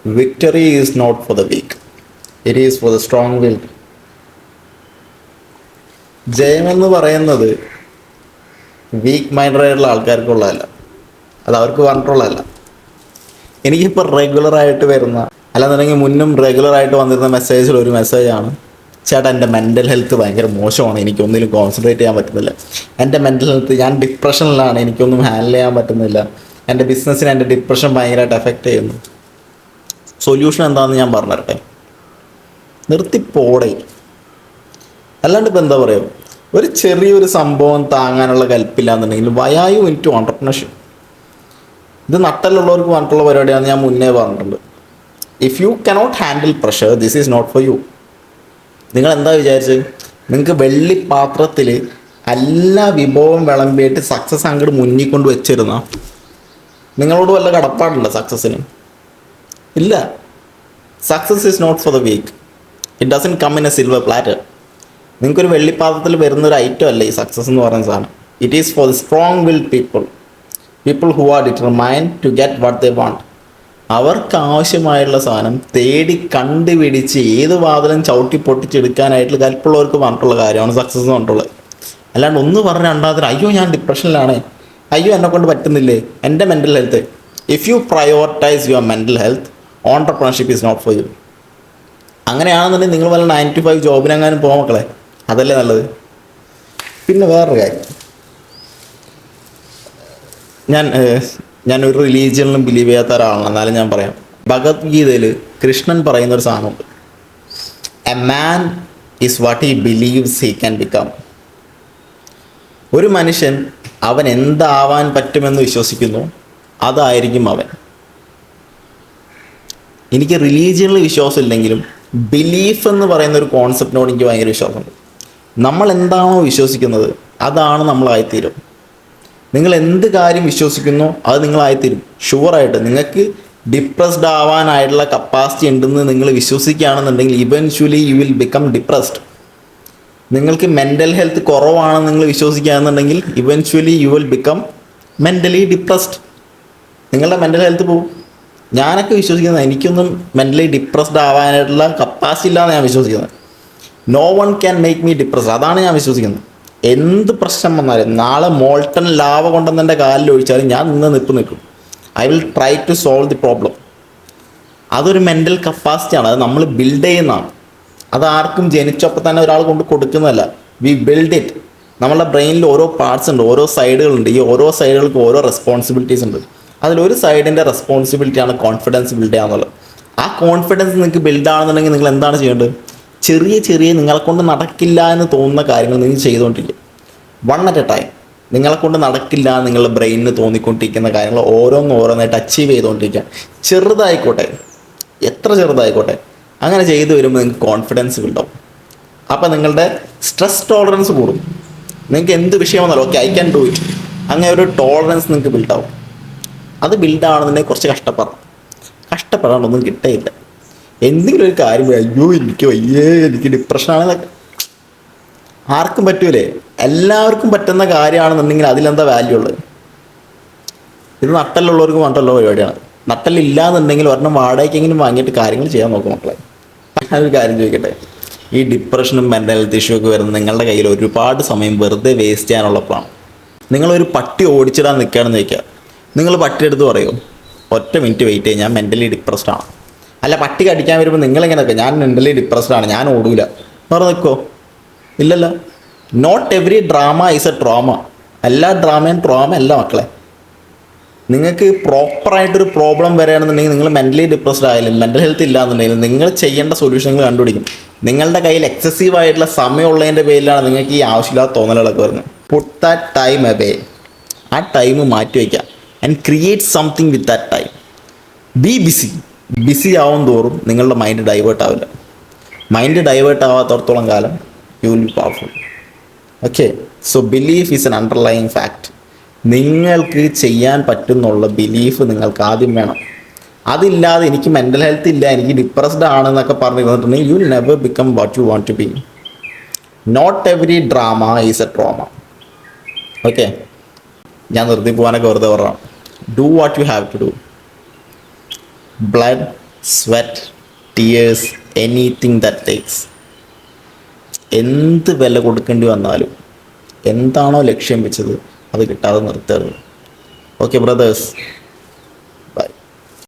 Victory is not for the weak, it is for the strong will. ജയമെന്ന് പറയുന്നത് weak മൈൻഡായിട്ടുള്ള ആൾക്കാർക്കുള്ളതല്ല, അത് അവർക്ക് പറഞ്ഞിട്ടുള്ളതല്ല. എനിക്കിപ്പോൾ റെഗുലറായിട്ട് വരുന്ന, അല്ലാന്നുണ്ടെങ്കിൽ മുന്നും റെഗുലറായിട്ട് വന്നിരുന്ന മെസ്സേജിൽ ഒരു മെസ്സേജാണ്, ചേട്ടാ എൻ്റെ മെൻ്റൽ ഹെൽത്ത് ഭയങ്കര മോശമാണ്, എനിക്കൊന്നിലും കോൺസെൻട്രേറ്റ് ചെയ്യാൻ പറ്റുന്നില്ല, എൻ്റെ മെൻ്റൽ ഹെൽത്ത്, ഞാൻ ഡിപ്രഷനിലാണ്, എനിക്കൊന്നും ഹാൻഡിൽ ചെയ്യാൻ പറ്റുന്നില്ല, എൻ്റെ ബിസിനസ്സിന് എൻ്റെ ഡിപ്രഷൻ ഭയങ്കരമായിട്ട് എഫക്റ്റ് ചെയ്യുന്നു. സൊല്യൂഷൻ എന്താണെന്ന് ഞാൻ പറഞ്ഞു തരട്ടെ. നിർത്തിപ്പോടെ. അല്ലാണ്ട് ഇപ്പം എന്താ പറയുക, ഒരു ചെറിയൊരു സംഭവം താങ്ങാനുള്ള കൽപ്പില്ല എന്നുണ്ടെങ്കിൽ വയായു ഇൻറ്റു ഓൺട്രപ്രണർഷിപ്പ്. ഇത് നട്ടലുള്ളവർക്ക് പറഞ്ഞിട്ടുള്ള പരിപാടിയാണ്, ഞാൻ മുന്നേ പറഞ്ഞിട്ടുണ്ട്. If you cannot handle pressure, this is not for you. നിങ്ങൾ എന്താ വിചാരിച്ചത്, നിങ്ങൾക്ക് വെള്ളി പാത്രത്തിൽ എല്ലാ വിഭവം വിളമ്പിയിട്ട് സക്സസ് അങ്ങോട്ട് മുന്നിൽ കൊണ്ട് വെച്ചിരുന്ന നിങ്ങളോട് വല്ല കടപ്പാടുണ്ടോ സക്സസ്സിന്? ഇല്ല. Success is not for the weak, it doesn't come in a silver platter. നിങ്ങൾക്കൊരു വെള്ളിപ്പാത്രത്തിൽ വരുന്നൊരു ഐറ്റം അല്ല ഈ സക്സസ് എന്ന് പറയുന്ന സാധനം. It is for the strong will people who are determined to get what they want. അവർക്ക് ആവശ്യമായുള്ള സാധനം തേടി കണ്ടുപിടിച്ച് ഏത് വാതിലും ചവിട്ടി പൊട്ടിച്ചെടുക്കാനായിട്ടുള്ള കൽപ്പുള്ളവർക്ക് പറഞ്ഞിട്ടുള്ള കാര്യമാണ് സക്സസ് എന്ന് പറഞ്ഞിട്ടുള്ളത്. അല്ലാണ്ട് ഒന്ന് പറഞ്ഞ രണ്ടാമത്തിന് അയ്യോ ഞാൻ ഡിപ്രഷനിലാണ്, അയ്യോ എന്നെ കൊണ്ട് പറ്റുന്നില്ലേ, എൻ്റെ mental health. If you prioritise your mental health, entrepreneurship is not for you. അങ്ങനെയാണെന്നുണ്ടെങ്കിൽ നിങ്ങൾ വല്ല 9 to 5 ജോബിനെങ്ങാനും പോകാൻ മക്കളെ, അതല്ലേ നല്ലത്. പിന്നെ വേറൊരു കാര്യം, ഞാനൊരു റിലീജിയനിലും ബിലീവ് ചെയ്യാത്ത ഒരാളാണ്, എന്നാലും ഞാൻ പറയാം. ഭഗവത്ഗീതയിൽ കൃഷ്ണൻ പറയുന്നൊരു സാധനമുണ്ട്, a man is what he believes he can become. ഒരു മനുഷ്യൻ അവൻ എന്താവാൻ പറ്റുമെന്ന് വിശ്വസിക്കുന്നു, അതായിരിക്കും അവൻ. എനിക്ക് റിലീജിയനിൽ വിശ്വാസമില്ലെങ്കിലും ബിലീഫ് എന്ന് പറയുന്ന ഒരു കോൺസെപ്റ്റിനോട് എനിക്ക് ഭയങ്കര വിശ്വാസമുണ്ട്. നമ്മൾ എന്താണോ വിശ്വസിക്കുന്നത് അതാണ് നമ്മളായിത്തീരും. നിങ്ങൾ എന്ത് കാര്യം വിശ്വസിക്കുന്നോ അത് നിങ്ങളായിത്തീരും. ഷുവറായിട്ട് നിങ്ങൾക്ക് ഡിപ്രസ്ഡ് ആവാനായിട്ടുള്ള കപ്പാസിറ്റി ഉണ്ടെന്ന് നിങ്ങൾ വിശ്വസിക്കുകയാണെന്നുണ്ടെങ്കിൽ eventually you will become depressed. നിങ്ങൾക്ക് മെൻ്റൽ ഹെൽത്ത് കുറവാണെന്ന് നിങ്ങൾ വിശ്വസിക്കുകയാണെന്നുണ്ടെങ്കിൽ eventually you will become mentally depressed. നിങ്ങളുടെ മെൻ്റൽ ഹെൽത്ത് പോകും. ഞാനൊക്കെ വിശ്വസിക്കുന്നത് എനിക്കൊന്നും മെൻ്റലി ഡിപ്രസ്ഡ് ആവാനായിട്ടുള്ള കപ്പാസിറ്റി ഇല്ലാന്ന് ഞാൻ വിശ്വസിക്കുന്നത്. No one can make me depressed, അതാണ് ഞാൻ വിശ്വസിക്കുന്നത്. എന്ത് പ്രശ്നം വന്നാലും നാളെ മോൾട്ടൺ ലാവ കൊണ്ടുവന്ന് എൻ്റെ കാലിൽ ഒഴിച്ചാലും ഞാൻ നിൽക്കും. I will try to solve the problem. അതൊരു മെൻ്റൽ കപ്പാസിറ്റിയാണ്, അത് നമ്മൾ ബിൽഡ് ചെയ്യുന്നതാണ്. അത് ആർക്കും ജനിച്ചപ്പോൾ തന്നെ ഒരാൾ കൊണ്ട് കൊടുക്കുന്നതല്ല. We build it. നമ്മളുടെ ബ്രെയിനിൽ ഓരോ പാർട്സ് ഉണ്ട്, ഓരോ സൈഡുകളുണ്ട്. ഈ ഓരോ സൈഡുകൾക്ക് ഓരോ റെസ്പോൺസിബിലിറ്റീസ് ഉണ്ട്. അതിലൊരു സൈഡിൻ്റെ റെസ്പോൺസിബിലിറ്റിയാണ് കോൺഫിഡൻസ് ബിൽഡ് ചെയ്യാന്നുള്ളത്. ആ കോൺഫിഡൻസ് നിങ്ങൾക്ക് ബിൽഡ് ആണെന്നുണ്ടെങ്കിൽ നിങ്ങൾ എന്താണ് ചെയ്യേണ്ടത്? ചെറിയ ചെറിയ നിങ്ങളെക്കൊണ്ട് നടക്കില്ല എന്ന് തോന്നുന്ന കാര്യങ്ങൾ നിങ്ങൾ ചെയ്തുകൊണ്ടിരിക്കുക. One at a time. നിങ്ങളെക്കൊണ്ട് നടക്കില്ല എന്ന് നിങ്ങളുടെ ബ്രെയിനിന് തോന്നിക്കൊണ്ടിരിക്കുന്ന കാര്യങ്ങൾ ഓരോന്നായിട്ട് അച്ചീവ് ചെയ്തുകൊണ്ടിരിക്കുക. ചെറുതായിക്കോട്ടെ, എത്ര ചെറുതായിക്കോട്ടെ, അങ്ങനെ ചെയ്തു വരുമ്പോൾ നിങ്ങൾക്ക് കോൺഫിഡൻസ് ബിൽഡാവും. അപ്പോൾ നിങ്ങളുടെ സ്ട്രെസ് ടോളറൻസ് കൂടും. നിങ്ങൾക്ക് എന്ത് വിഷയം വന്നാലും okay I can do it, അങ്ങനെ ഒരു ടോളറൻസ് നിങ്ങൾക്ക് ബിൽഡാവും. അത് ബിൽഡാവണമെന്നുണ്ടെങ്കിൽ കുറച്ച് കഷ്ടപ്പെടാനൊന്നും കിട്ടയില്ല. എന്തെങ്കിലും ഒരു കാര്യം അയ്യോ എനിക്ക് വയ്യേ എനിക്ക് ഡിപ്രഷനാണെന്നൊക്കെ ആർക്കും പറ്റൂലേ? എല്ലാവർക്കും പറ്റുന്ന കാര്യമാണെന്നുണ്ടെങ്കിൽ അതിലെന്താ വാല്യൂ ഉള്ളത്? ഇത് നട്ടലുള്ളവർക്ക് മാത്രമുള്ള പരിപാടിയാണ്. നട്ടലില്ലാന്നുണ്ടെങ്കിൽ ഒരെണ്ണം വാടകയ്ക്കെങ്കിലും വാങ്ങിയിട്ട് കാര്യങ്ങൾ ചെയ്യാൻ നോക്കും മക്കളെ. ഞാനൊരു കാര്യം ചോദിക്കട്ടെ, ഈ ഡിപ്രഷനും മെൻ്റൽ ഹെൽത്ത് ഇഷ്യൂ ഒക്കെ വരുന്നത് നിങ്ങളുടെ കയ്യിൽ ഒരുപാട് സമയം വെറുതെ വേസ്റ്റ് ചെയ്യാനുള്ളപ്പോഴാണ്. നിങ്ങളൊരു പട്ടി ഓടിച്ചിടാൻ നിൽക്കുകയാണെന്ന് ചോദിക്കുക, നിങ്ങൾ പട്ടിയെടുത്ത് പറയുമോ ഒറ്റ മിനിറ്റ് വെയിറ്റ് ചെയ്യും ഞാൻ മെൻ്റലി ഡിപ്രസ്ഡ് ആണ്? അല്ല, പട്ടി കടിക്കാൻ വരുമ്പോൾ നിങ്ങളിങ്ങനെ നിൽക്കുക ഞാൻ മെൻ്റലി ഡിപ്രസ്ഡ് ആണ് ഞാൻ ഓടൂല വേറെ നിൽക്കുമോ? ഇല്ലല്ലോ. Not every drama is a trauma. എല്ലാ ഡ്രാമയും ട്രോമ അല്ല മക്കളെ. നിങ്ങൾക്ക് പ്രോപ്പറായിട്ടൊരു പ്രോബ്ലം വരികയാണെന്നുണ്ടെങ്കിൽ നിങ്ങൾ മെൻ്റലി ഡിപ്രസ്ഡ് ആയാലും മെൻ്റൽ ഹെൽത്ത് ഇല്ലാന്നുണ്ടെങ്കിലും നിങ്ങൾ ചെയ്യേണ്ട സൊല്യൂഷൻ നിങ്ങൾ കണ്ടുപിടിക്കും. നിങ്ങളുടെ കയ്യിൽ എക്സസീവ് ആയിട്ടുള്ള സമയമുള്ളതിൻ്റെ പേരിലാണ് നിങ്ങൾക്ക് ഈ ആവശ്യമില്ലാത്ത തോന്നലുകളൊക്കെ വരുന്നത്. Put that time away. ആ ടൈം മാറ്റി വയ്ക്കുക and create something with that time. Be busy ആവും തോറും നിങ്ങളുടെ മൈൻഡ് ഡൈവേർട്ട് ആവില്ല. മൈൻഡ് ഡൈവേർട്ട് ആവാത്തടത്തോളം കാലം you will be powerful. Okay, so belief is an underlying fact. നിങ്ങൾക്ക് ചെയ്യാൻ പറ്റുന്നുള്ള ബിലീഫ് നിങ്ങൾക്ക് ആദ്യം വേണം. അതില്ലാതെ എനിക്ക് മെൻ്റൽ ഹെൽത്ത് ഇല്ല, എനിക്ക് ഡിപ്രസ്ഡ് ആണെന്നൊക്കെ പറഞ്ഞിട്ടുണ്ടെങ്കിൽ you will never become what you want to be. Not every drama is a trauma. Okay, ഞാൻ നിർത്തി പോകാനൊക്കെ വെറുതെ പറയാം. Do what you have to do. Blood, sweat, tears, anything that takes. എന്ത് വില കൊടുക്കേണ്ടി വന്നാലും എന്താണോ ലക്ഷ്യം വെച്ചത് അത് കിട്ടാതെ നിർത്തരുത്. Okay brothers,